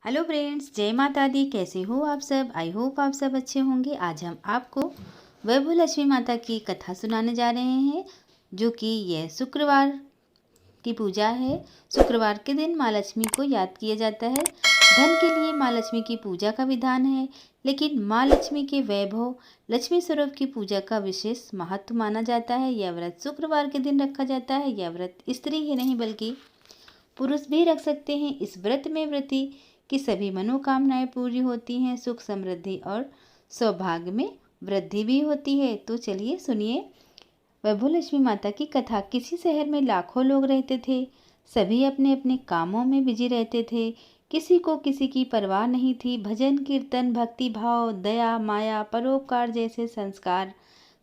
Hello friends, जय माता दी। कैसे हो आप सब? आई होप आप सब अच्छे होंगे। आज हम आपको वैभव लक्ष्मी माता की कथा सुनाने जा रहे हैं, जो कि यह शुक्रवार की पूजा है। शुक्रवार के दिन माँ लक्ष्मी को याद किया जाता है। धन के लिए माँ लक्ष्मी की पूजा का विधान है, लेकिन माँ लक्ष्मी के वैभव लक्ष्मी स्वरूप की पूजा का विशेष महत्व माना जाता है। यह व्रत शुक्रवार के दिन रखा जाता है। यह व्रत स्त्री ही नहीं बल्कि पुरुष भी रख सकते हैं। इस व्रत में व्रती की सभी मनोकामनाएं पूरी होती हैं। सुख, समृद्धि और सौभाग्य में वृद्धि भी होती है। तो चलिए सुनिए वैभव लक्ष्मी माता की कथा। किसी शहर में लाखों लोग रहते थे। सभी अपने अपने कामों में बिजी रहते थे। किसी को किसी की परवाह नहीं थी। भजन, कीर्तन, भक्ति भाव, दया, माया, परोपकार जैसे संस्कार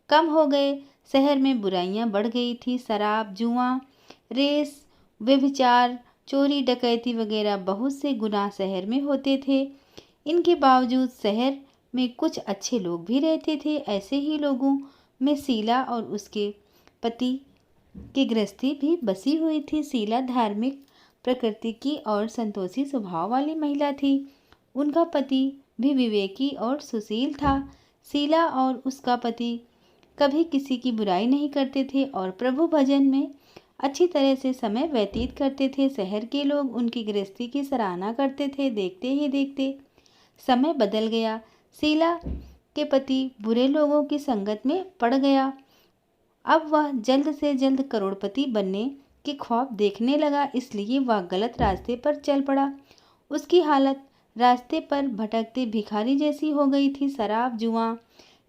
कम हो गए। शहर में बुराइयां बढ़ गई थी। शराब, जुआ, रेस, व्यभिचार, चोरी, डकैती वगैरह बहुत से गुनाह शहर में होते थे। इनके बावजूद शहर में कुछ अच्छे लोग भी रहते थे। ऐसे ही लोगों में शीला और उसके पति की गृहस्थी भी बसी हुई थी। शीला धार्मिक प्रकृति की और संतोषी स्वभाव वाली महिला थी। उनका पति भी विवेकी और सुशील था। शीला और उसका पति कभी किसी की बुराई नहीं करते थे और प्रभु भजन में अच्छी तरह से समय व्यतीत करते थे। शहर के लोग उनकी गृहस्थी की सराहना करते थे। देखते ही देखते समय बदल गया। शीला के पति बुरे लोगों की संगत में पड़ गया। अब वह जल्द से जल्द करोड़पति बनने के ख्वाब देखने लगा, इसलिए वह गलत रास्ते पर चल पड़ा। उसकी हालत रास्ते पर भटकते भिखारी जैसी हो गई थी। शराब, जुआ,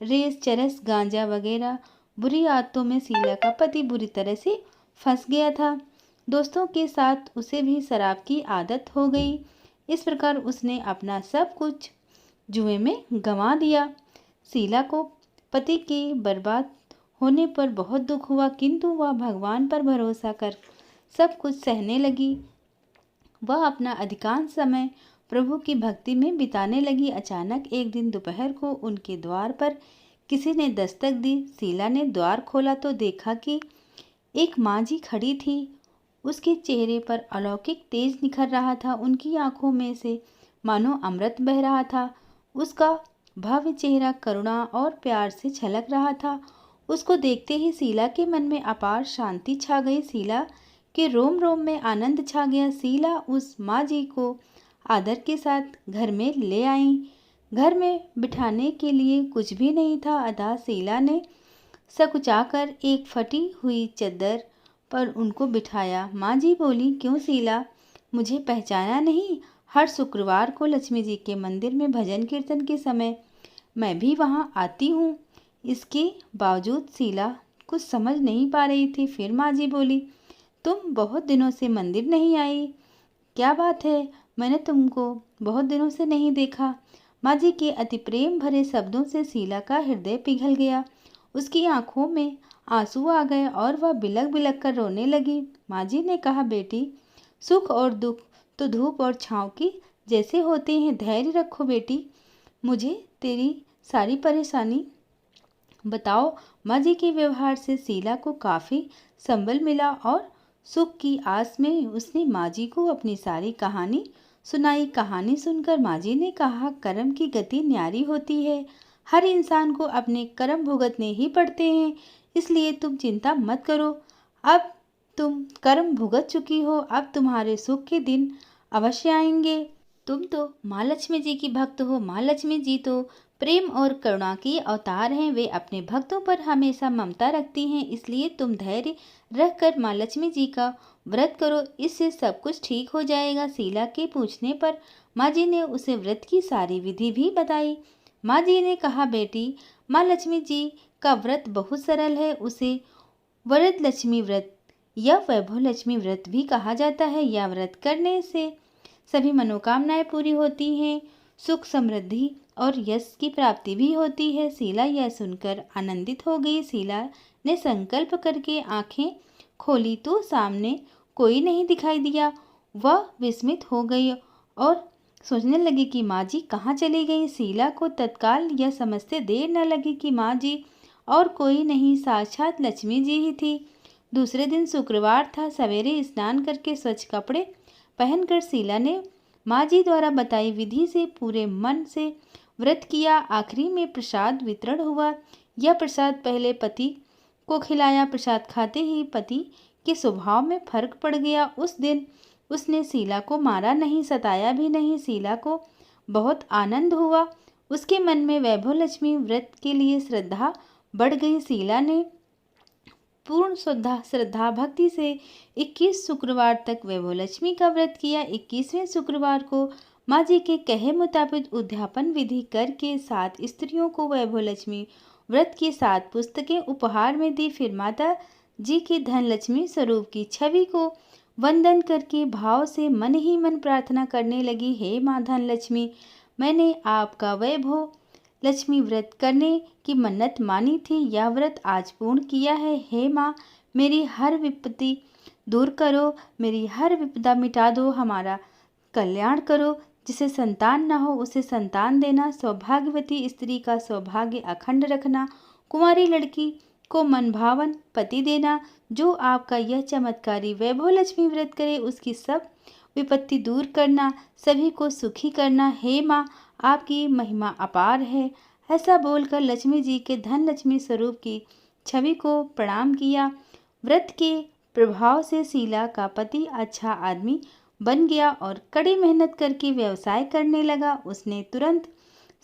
रेस, चरस, गांजा वगैरह बुरी आदतों में शीला का पति बुरी तरह से फंस गया था। दोस्तों के साथ उसे भी शराब की आदत हो गई। इस प्रकार उसने अपना सब कुछ जुए में गंवा दिया। शीला को पति के बर्बाद होने पर बहुत दुख हुआ, किंतु वह भगवान पर भरोसा कर सब कुछ सहने लगी। वह अपना अधिकांश समय प्रभु की भक्ति में बिताने लगी। अचानक एक दिन दोपहर को उनके द्वार पर किसी ने दस्तक दी। शीला ने द्वार खोला तो देखा कि एक माँ जी खड़ी थी। उसके चेहरे पर अलौकिक तेज निखर रहा था। उनकी आंखों में से मानो अमृत बह रहा था। उसका भव्य चेहरा करुणा और प्यार से छलक रहा था। उसको देखते ही शीला के मन में अपार शांति छा गई। शीला के रोम रोम में आनंद छा गया। शीला उस माँ जी को आदर के साथ घर में ले आई। घर में बिठाने के लिए कुछ भी नहीं था, अतः शीला ने सकुचाकर एक फटी हुई चद्दर पर उनको बिठाया। माँ जी बोली, क्यों शीला, मुझे पहचाना नहीं? हर शुक्रवार को लक्ष्मी जी के मंदिर में भजन कीर्तन के समय मैं भी वहाँ आती हूँ। इसके बावजूद शीला कुछ समझ नहीं पा रही थी। फिर माँ जी बोली, तुम बहुत दिनों से मंदिर नहीं आई, क्या बात है? मैंने तुमको बहुत दिनों से नहीं देखा। माँ जी के अति प्रेम भरे शब्दों से शीला का हृदय पिघल गया। उसकी आंखों में आंसू आ गए और वह बिलख बिलख कर रोने लगी। माँ जी ने कहा, बेटी, सुख और दुख तो धूप और छाँव की जैसे होते हैं। धैर्य रखो बेटी, मुझे तेरी सारी परेशानी बताओ। माँ जी के व्यवहार से शीला को काफ़ी संबल मिला और सुख की आस में उसने माँ जी को अपनी सारी कहानी सुनाई। कहानी सुनकर माँ जी ने कहा, कर्म की गति न्यारी होती है। हर इंसान को अपने कर्म भुगतने ही पड़ते हैं, इसलिए तुम चिंता मत करो। अब तुम कर्म भुगत चुकी हो, अब तुम्हारे सुख के दिन अवश्य आएंगे। तुम तो माँ लक्ष्मी जी की भक्त हो। माँ लक्ष्मी जी तो प्रेम और करुणा की अवतार हैं। वे अपने भक्तों पर हमेशा ममता रखती हैं, इसलिए तुम धैर्य रख कर माँ लक्ष्मी जी का व्रत करो, इससे सब कुछ ठीक हो जाएगा। शीला के पूछने पर माँ जी ने उसे व्रत की सारी विधि भी बताई। माँ जी ने कहा, बेटी, माँ लक्ष्मी जी का व्रत बहुत सरल है। उसे वरद लक्ष्मी व्रत या वैभव लक्ष्मी व्रत भी कहा जाता है। यह व्रत करने से सभी मनोकामनाएं पूरी होती हैं, सुख, समृद्धि और यश की प्राप्ति भी होती है। शीला यह सुनकर आनंदित हो गई। शीला ने संकल्प करके आंखें खोली तो सामने कोई नहीं दिखाई दिया। वह विस्मित हो गई और सोचने लगी कि माँ जी कहाँ चली गई। शीला को तत्काल यह समझते देर न लगी कि माँ जी और कोई नहीं, साक्षात लक्ष्मी जी ही थी। दूसरे दिन शुक्रवार था। सवेरे स्नान करके स्वच्छ कपड़े पहनकर शीला ने माँ जी द्वारा बताई विधि से पूरे मन से व्रत किया। आखिरी में प्रसाद वितरण हुआ। यह प्रसाद पहले पति को खिलाया। प्रसाद खाते ही पति के स्वभाव में फर्क पड़ गया। उस दिन उसने शीला को मारा नहीं, सताया भी नहीं। शीला को बहुत आनंद हुआ। उसके मन में वैभव लक्ष्मी व्रत के लिए श्रद्धा बढ़ गई। शीला ने पूर्ण श्रद्धा भक्ति से 21 शुक्रवार तक वैभव लक्ष्मी का व्रत किया। 21वें शुक्रवार को माँ जी के कहे मुताबिक उद्यापन विधि करके 7 स्त्रियों को वैभव लक्ष्मी व्रत की 7 पुस्तकें उपहार में दी। फिर माता जी की धन लक्ष्मी स्वरूप की छवि को वंदन करके भाव से मन ही मन प्रार्थना करने लगी। हे माँ धन लक्ष्मी, मैंने आपका वैभव लक्ष्मी व्रत करने की मन्नत मानी थी। यह व्रत आज पूर्ण किया है। हे माँ, मेरी हर विपत्ति दूर करो, मेरी हर विपदा मिटा दो, हमारा कल्याण करो। जिसे संतान न हो उसे संतान देना, सौभाग्यवती स्त्री का सौभाग्य अखंड रखना, कुंवारी लड़की को मनभावन पति देना। जो आपका यह चमत्कारी वैभव लक्ष्मी व्रत करे उसकी सब विपत्ति दूर करना, सभी को सुखी करना। हे माँ, आपकी महिमा अपार है। ऐसा बोलकर लक्ष्मी जी के धन लक्ष्मी स्वरूप की छवि को प्रणाम किया। व्रत के प्रभाव से शीला का पति अच्छा आदमी बन गया और कड़ी मेहनत करके व्यवसाय करने लगा। उसने तुरंत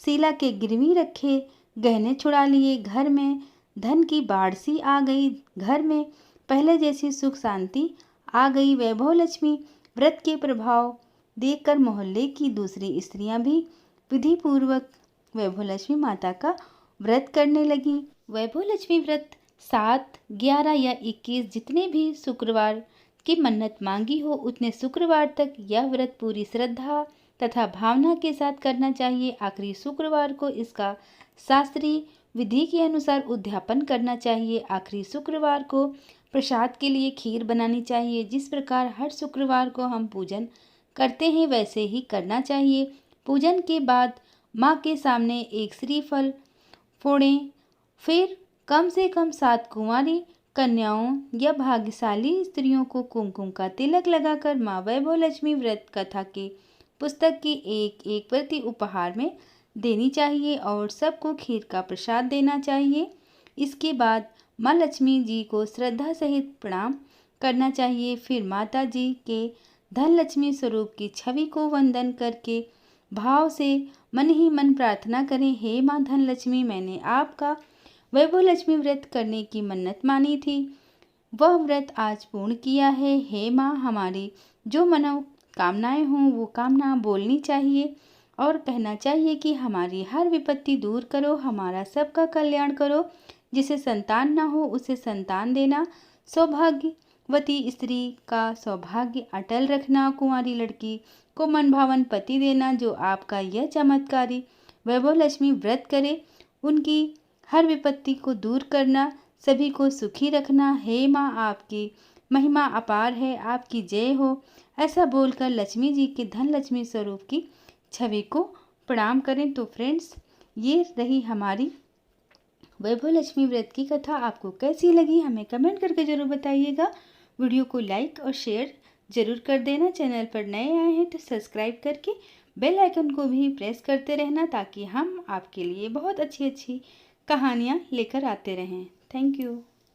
शीला के गिरवी रखे गहने छुड़ा लिए। घर में धन की बाढ़ सी आ गई। घर में पहले जैसी सुख शांति आ गई। वैभव लक्ष्मी व्रत के प्रभाव देखकर मोहल्ले की दूसरी स्त्रियां भी विधि पूर्वक वैभव लक्ष्मी माता का व्रत करने लगी। वैभव लक्ष्मी व्रत 7, 11 या 21 जितने भी शुक्रवार की मन्नत मांगी हो उतने शुक्रवार तक यह व्रत पूरी श्रद्धा तथा भावना के साथ करना चाहिए। आखिरी शुक्रवार को इसका शास्त्रीय विधि के अनुसार उद्यापन करना चाहिए। आखिरी शुक्रवार को प्रसाद के लिए खीर बनानी चाहिए। जिस प्रकार हर शुक्रवार को हम पूजन करते हैं वैसे ही करना चाहिए। पूजन के बाद माँ के सामने एक श्रीफल फोड़ें। फिर कम से कम 7 कुंवारी कन्याओं या भाग्यशाली स्त्रियों को कुमकुम का तिलक लगाकर माँ वैभव लक्ष्मी व्रत कथा के पुस्तक की एक प्रति उपहार में देनी चाहिए और सबको खीर का प्रसाद देना चाहिए। इसके बाद माँ लक्ष्मी जी को श्रद्धा सहित प्रणाम करना चाहिए। फिर माता जी के धन लक्ष्मी स्वरूप की छवि को वंदन करके भाव से मन ही मन प्रार्थना करें। हे माँ धन लक्ष्मी, मैंने आपका वैभव लक्ष्मी व्रत करने की मन्नत मानी थी, वह व्रत आज पूर्ण किया है। हे माँ, हमारी जो मनोकामनाएं हों वो कामना बोलनी चाहिए और कहना चाहिए कि हमारी हर विपत्ति दूर करो, हमारा सबका कल्याण करो। जिसे संतान ना हो उसे संतान देना, सौभाग्यवती स्त्री का सौभाग्य अटल रखना, कुंवारी लड़की को मनभावन पति देना। जो आपका यह चमत्कारी वैभव लक्ष्मी व्रत करे उनकी हर विपत्ति को दूर करना, सभी को सुखी रखना। हे माँ, आपकी महिमा अपार है, आपकी जय हो। ऐसा बोलकर लक्ष्मी जी के धन लक्ष्मी स्वरूप की छवि को प्रणाम करें। तो फ्रेंड्स, ये रही हमारी वैभव लक्ष्मी व्रत की कथा। आपको कैसी लगी हमें कमेंट करके ज़रूर बताइएगा। वीडियो को लाइक और शेयर ज़रूर कर देना। चैनल पर नए आए हैं तो सब्सक्राइब करके बेल आइकन को भी प्रेस करते रहना ताकि हम आपके लिए बहुत अच्छी अच्छी कहानियाँ लेकर आते रहें। Thank you.